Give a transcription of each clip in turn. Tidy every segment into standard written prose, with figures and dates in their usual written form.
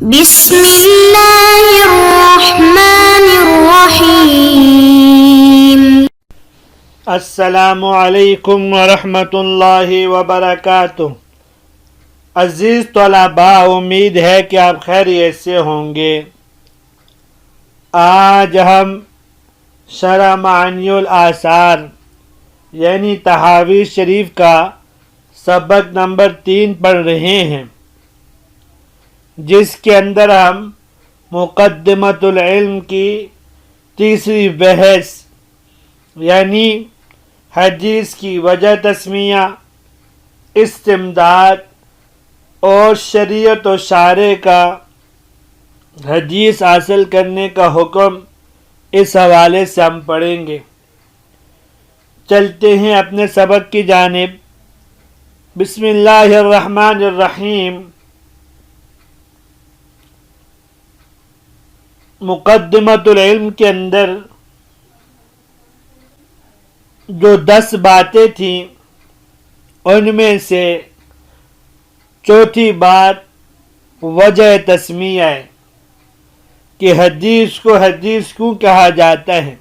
بسم اللہ الرحمن الرحیم۔ السلام علیکم ورحمۃ اللہ وبرکاتہ۔ عزیز طلباء، امید ہے کہ آپ خیریت سے ہوں گے۔ آج ہم شرح معانی الآثار یعنی تحاویز شریف کا سبق نمبر 3 پڑھ رہے ہیں، جس کے اندر ہم مقدمۃ العلم کی تیسری بحث یعنی حدیث کی وجہ تسمیہ، استمداد اور شریعت و شارع کا حدیث حاصل کرنے کا حکم، اس حوالے سے ہم پڑھیں گے۔ چلتے ہیں اپنے سبق کی جانب۔ بسم اللہ الرحمن الرحیم۔ مقدمۃ العلم کے اندر جو 10 باتیں تھیں، ان میں سے چوتھی بات وجہ تسمیہ ہے کہ حدیث کو حدیث کیوں کہا جاتا ہے۔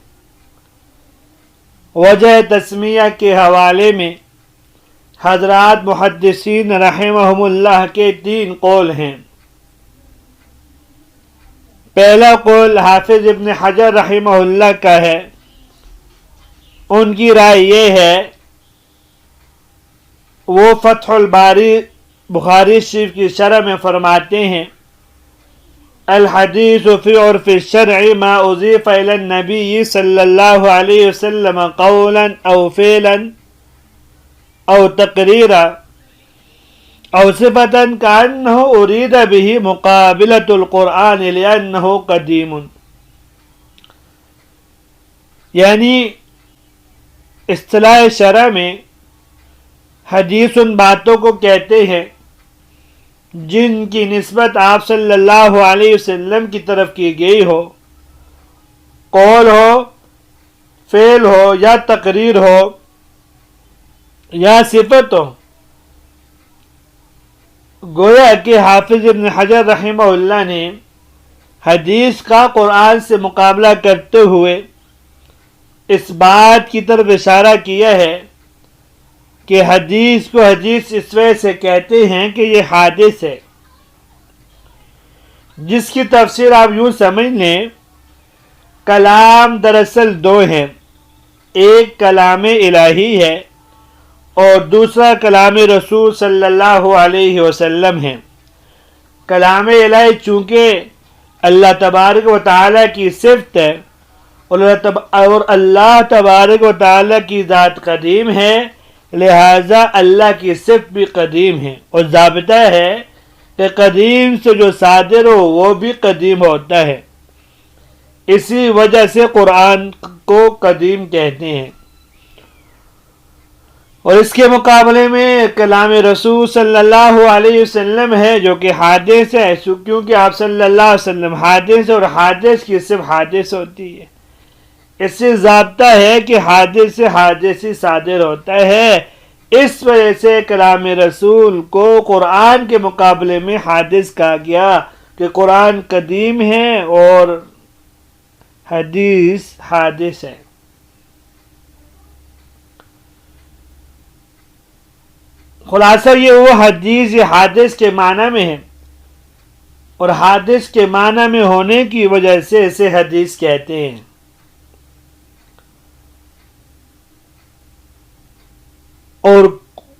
وجہ تسمیہ کے حوالے میں حضرات محدثین رحمہم اللہ کے 3 قول ہیں۔ پہلا قول حافظ ابن حجر رحمہ اللہ کا ہے۔ ان کی رائے یہ ہے، وہ فتح الباری بخاری شریف کی شرح میں فرماتے ہیں، الحدیث فی عرف الشرع ما اضیف الی النبی صلی اللہ علیہ وسلم قولا او فعلا او تقریرا او صفتا کأنہ ارید به مقابلۃ القرآن لأنہ قدیم۔ یعنی اصطلاح شرع میں حدیث ان باتوں کو کہتے ہیں جن کی نسبت آپ صلی اللہ علیہ وسلم کی طرف کی گئی ہو، قول ہو، فعل ہو یا تقریر ہو یا صفت ہو۔ گویا کہ حافظ ابن حجر رحمہ اللہ نے حدیث کا قرآن سے مقابلہ کرتے ہوئے اس بات کی طرف اشارہ کیا ہے کہ حدیث کو حدیث اس وجہ سے کہتے ہیں کہ یہ حادث ہے، جس کی تفسیر آپ یوں سمجھ لیں، کلام دراصل 2 ہیں، ایک کلام الہی ہے اور دوسرا کلام رسول صلی اللہ علیہ وسلم ہے۔ کلام الہی چونکہ اللہ تبارک و تعالیٰ کی صفت ہے اور اللہ تبارک و تعالیٰ کی ذات قدیم ہے، لہذا اللہ کی صفت بھی قدیم ہے، اور ضابطہ ہے کہ قدیم سے جو صادر ہو وہ بھی قدیم ہوتا ہے۔ اسی وجہ سے قرآن کو قدیم کہتے ہیں۔ اور اس کے مقابلے میں کلام رسول صلی اللہ علیہ وسلم ہے جو کہ حادث ہے، کیونکہ آپ صلی اللہ علیہ وسلم حادث اور حادث کی صرف حادث ہوتی ہے۔ اس سے ضابطہ ہے کہ حادث سے حادث ہی صادر ہوتا ہے، اس وجہ سے کلام رسول کو قرآن کے مقابلے میں حادث کہا گیا کہ قرآن قدیم ہے اور حدیث حادث ہے۔ خلاصہ یہ وہ حدیث حادث کے معنی میں ہے، اور حادث کے معنی میں ہونے کی وجہ سے اسے حدیث کہتے ہیں۔ اور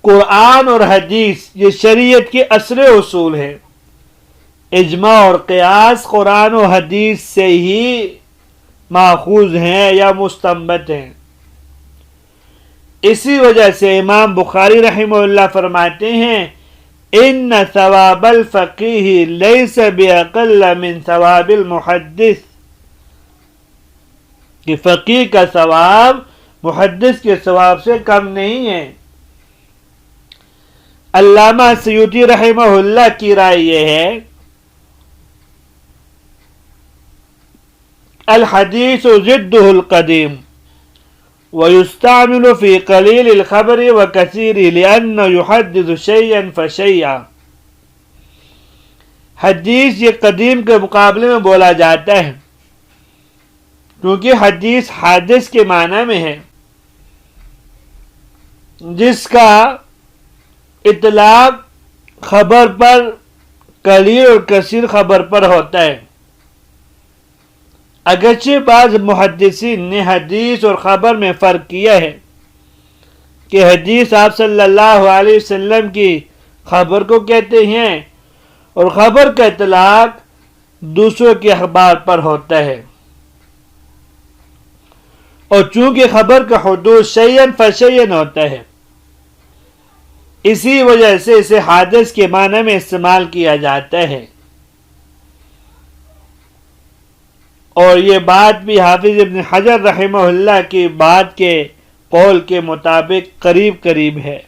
قرآن اور حدیث یہ شریعت کے اصل اصول ہیں۔ اجماع اور قیاس قرآن و حدیث سے ہی ماخوذ ہیں یا مستنبط ہیں۔ اسی وجہ سے امام بخاری رحمہ اللہ فرماتے ہیں، ان ثواب الفقیہ لیس باقل من ثواب المحدث، کہ فقیہ کا ثواب محدث کے ثواب سے کم نہیں ہے۔ علامہ سیوطی رحمہ اللہ کی رائے یہ ہے، الحدیث ضدہ القدیم ويستعمل في قليل الخبر وكثيره لأنه يحدث شيئا فشيئا۔ حدیث یہ قدیم کے مقابلے میں بولا جاتا ہے، کیونکہ حدیث حادث کے معنی میں ہے، جس کا اطلاق خبر پر، قلیل اور کثیر خبر پر ہوتا ہے۔ اگرچہ بعض محدثین نے حدیث اور خبر میں فرق کیا ہے کہ حدیث آپ صلی اللہ علیہ وسلم کی خبر کو کہتے ہیں اور خبر کا اطلاق دوسروں کے اخبار پر ہوتا ہے، اور چونکہ خبر کا حدود شیئن فشیئن ہوتا ہے، اسی وجہ سے اسے حادث کے معنی میں استعمال کیا جاتا ہے۔ اور یہ بات بھی حافظ ابن حجر رحمہ اللہ کی بات کے قول کے مطابق قریب ہے۔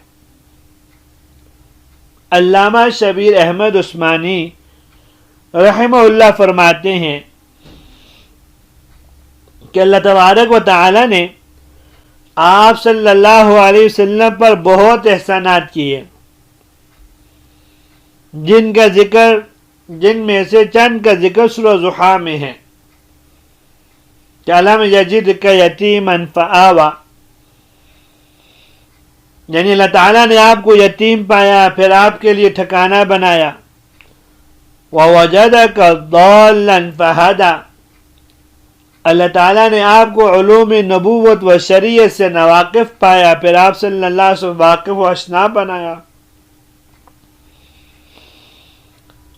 علامہ شبیر احمد عثمانی رحمہ اللہ فرماتے ہیں کہ اللہ تبارک و تعالی نے آپ صلی اللہ علیہ وسلم پر بہت احسانات کیے، جن میں سے چند کا ذکر سورہ ضحیٰ میں ہے کہ الم یجدک یتیما فآویٰ، یعنی اللہ تعالیٰ نے آپ کو یتیم پایا پھر آپ کے لیے ٹھکانہ بنایا۔ ووجدک ضالا فہدیٰ، اللہ تعالیٰ نے آپ کو علوم نبوت و شریعت سے ناواقف پایا پھر آپ صلی اللہ علیہ وسلم واقف و آشنا بنایا۔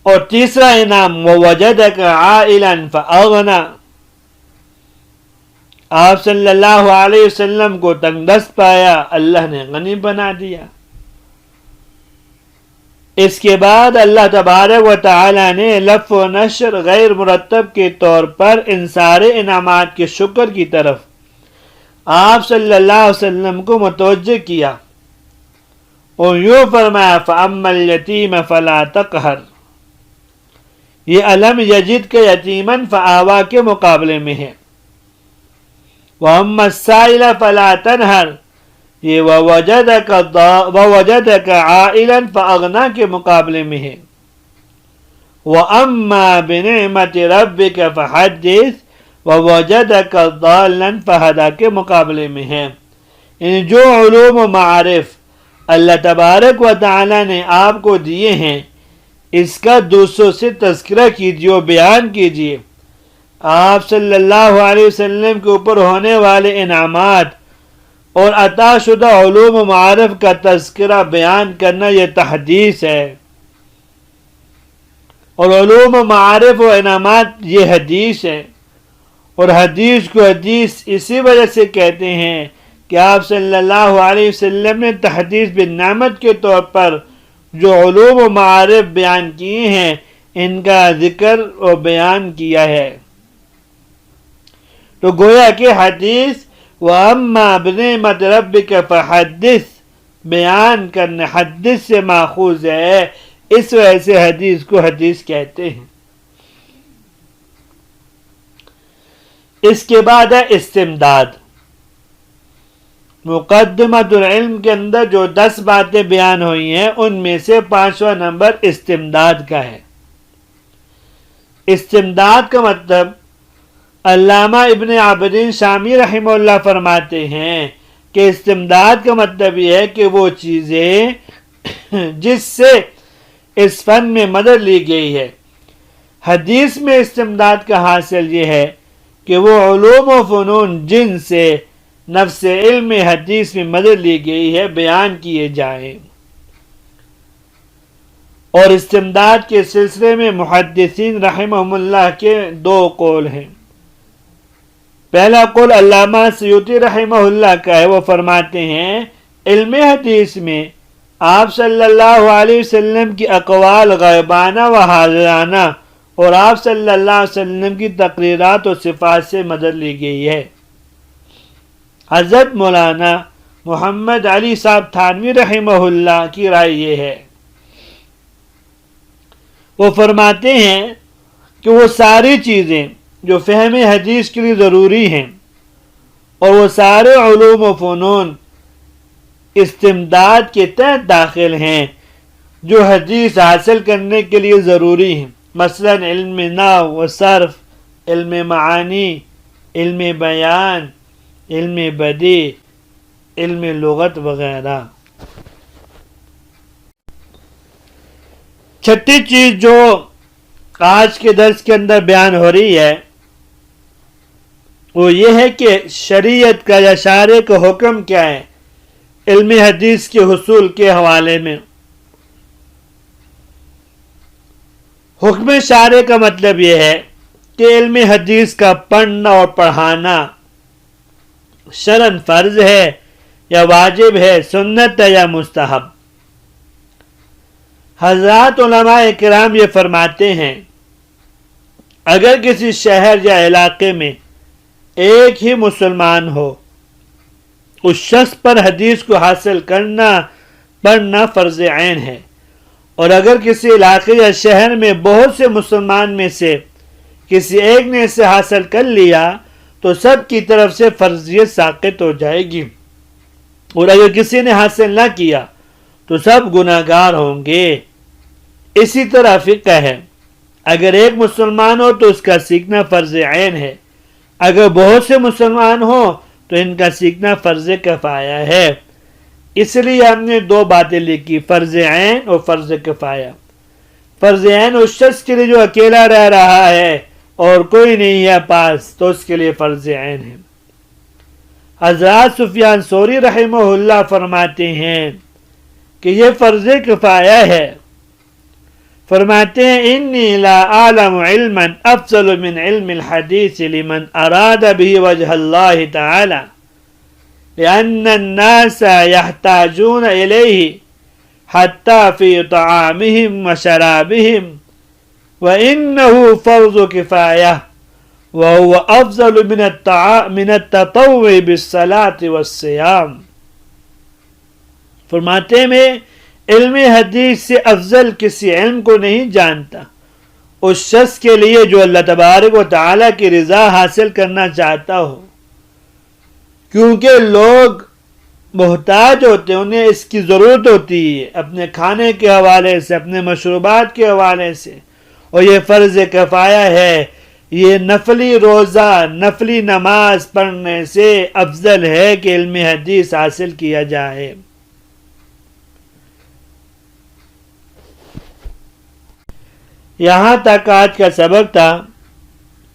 اور تیسرا انعام ووجدک عائلا فاغنیٰ، آپ صلی اللہ علیہ وسلم کو تنگ دست پایا، اللہ نے غنی بنا دیا۔ اس کے بعد اللہ تبارک و تعالی نے لف و نشر غیر مرتب کے طور پر ان سارے انعامات کے شکر کی طرف آپ صلی اللہ علیہ وسلم کو متوجہ کیا اور یوں فرمایا فَأَمَّا الْيَتِيمَ فَلَا تَقْهَرْ، یہ الم یجد کے یتیمن فآوا کے مقابلے میں ہے۔ وَأَمَّا السَّائِلَ فَلَا تَنْهَرْ، یہ وَوَجَدَكَ عَائِلًا فَأَغْنَىٰ کے مقابلے میں ہے۔ وَأَمَّا بِنِعْمَةِ رَبِّكَ فَحَدِّثْ، وَوَجَدَكَ ضَالًّا فَهَدَىٰ کے مقابلے میں ہے۔ یعنی جو علوم و معارف اللہ تبارک و تعالی نے آپ کو دیے ہیں، اس کا دوسروں سے تذکرہ کیجیے اور بیان کیجیے۔ آپ صلی اللہ علیہ وسلم کے اوپر ہونے والے انعامات اور عطا شدہ علوم و معارف کا تذکرہ بیان کرنا یہ تحدیث ہے، اور علوم و معارف و انعامات یہ حدیث ہے، اور حدیث کو حدیث اسی وجہ سے کہتے ہیں کہ آپ صلی اللہ علیہ وسلم نے تحدیث بالنعمت کے طور پر جو علوم و معارف بیان کیے ہیں ان کا ذکر اور بیان کیا ہے۔ تو گویا کہ حدیث وَأَمَّا بِنِعْمَةِ رَبِّكَ فَحَدِّثْ بیان کرنا حدیث سے ماخوذ ہے، اس وجہ سے حدیث کو حدیث کہتے ہیں۔ اس کے بعد ہے استمداد۔ مقدمۃ العلم کے اندر جو 10 باتیں بیان ہوئی ہیں ان میں سے 5واں نمبر استمداد کا ہے۔ استمداد کا مطلب علامہ ابن عابدین شامی رحمہ اللہ فرماتے ہیں کہ استمداد کا مطلب یہ ہے کہ وہ چیزیں جس سے اس فن میں مدد لی گئی ہے۔ حدیث میں استمداد کا حاصل یہ ہے کہ وہ علوم و فنون جن سے نفس علم حدیث میں مدد لی گئی ہے بیان کیے جائیں۔ اور استمداد کے سلسلے میں محدثین رحمہم اللہ کے 2 قول ہیں۔ پہلا قول علامہ سیوطی رحمہ اللہ کا ہے، وہ فرماتے ہیں علم حدیث میں آپ صلی اللہ علیہ وسلم کی اقوال غیبانہ و حاضرانہ اور آپ صلی اللہ علیہ وسلم کی تقریرات و صفات سے مدد لی گئی ہے۔ حضرت مولانا محمد علی صاحب تھانوی رحمہ اللہ کی رائے یہ ہے، وہ فرماتے ہیں کہ وہ ساری چیزیں جو فہم حدیث کے لیے ضروری ہیں اور وہ سارے علوم و فنون استمداد کے تحت داخل ہیں جو حدیث حاصل کرنے کے لیے ضروری ہیں۔ مثلا علم نحو و صرف، علم معانی، علم بیان، علم بدیع، علم لغت وغیرہ۔ چھٹی چیز جو آج کے درس کے اندر بیان ہو رہی ہے وہ یہ ہے کہ شریعت کا یا شارع کا حکم کیا ہے علم حدیث کے حصول کے حوالے میں۔ حکم شارع کا مطلب یہ ہے کہ علم حدیث کا پڑھنا اور پڑھانا شرعاً فرض ہے یا واجب ہے، سنت ہے یا مستحب۔ حضرات علماء کرام یہ فرماتے ہیں اگر کسی شہر یا علاقے میں ایک ہی مسلمان ہو، اس شخص پر حدیث کو حاصل کرنا پڑھنا فرض عین ہے، اور اگر کسی علاقے یا شہر میں بہت سے مسلمان میں سے کسی ایک نے اسے حاصل کر لیا تو سب کی طرف سے فرضیت ساقط ہو جائے گی، اور اگر کسی نے حاصل نہ کیا تو سب گناہگار ہوں گے۔ اسی طرح فقہ ہے، اگر ایک مسلمان ہو تو اس کا سیکھنا فرض عین ہے، اگر بہت سے مسلمان ہو تو ان کا سیکھنا فرض کفایہ ہے۔ اس لیے ہم نے دو باتیں لکھی، فرض عین اور فرض کفایہ۔ فرض عین اس شخص کے لیے جو اکیلا رہ رہا ہے اور کوئی نہیں ہے پاس تو اس کے لیے فرض عین ہے۔ حضرات سفیان ثوری رحمہ اللہ فرماتے ہیں کہ یہ فرض کفایہ ہے۔ فرماتے ہیں انی لا اعلم علما افضل من علم الحدیث لمن اراد به وجه اللہ تعالی لأن الناس يحتاجون إليه حتى في طعامهم وشرابهم وإنه فرض كفاية وهو أفضل من التطوع بالصلاة والصيام۔ فرماتے میں علم حدیث سے افضل کسی علم کو نہیں جانتا اس شخص کے لیے جو اللہ تبارک و تعالیٰ کی رضا حاصل کرنا چاہتا ہو، کیونکہ لوگ محتاج ہوتے ہیں، انہیں اس کی ضرورت ہوتی ہے اپنے کھانے کے حوالے سے، اپنے مشروبات کے حوالے سے، اور یہ فرض کفایہ ہے، یہ نفلی روزہ نفلی نماز پڑھنے سے افضل ہے کہ علم حدیث حاصل کیا جائے۔ یہاں تک آج کا سبق تھا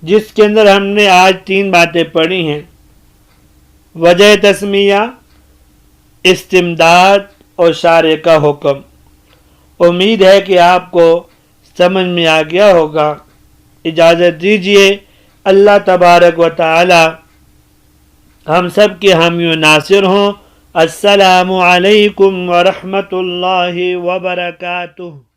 جس کے اندر ہم نے آج 3 باتیں پڑھی ہیں، وجہ تسمیہ، استمداد اور شارع کا حکم۔ امید ہے کہ آپ کو سمجھ میں آ گیا ہوگا۔ اجازت دیجیے، اللہ تبارک و تعالی ہم سب کے حامی و ناصر ہوں۔ السلام علیکم ورحمۃ اللہ وبرکاتہ۔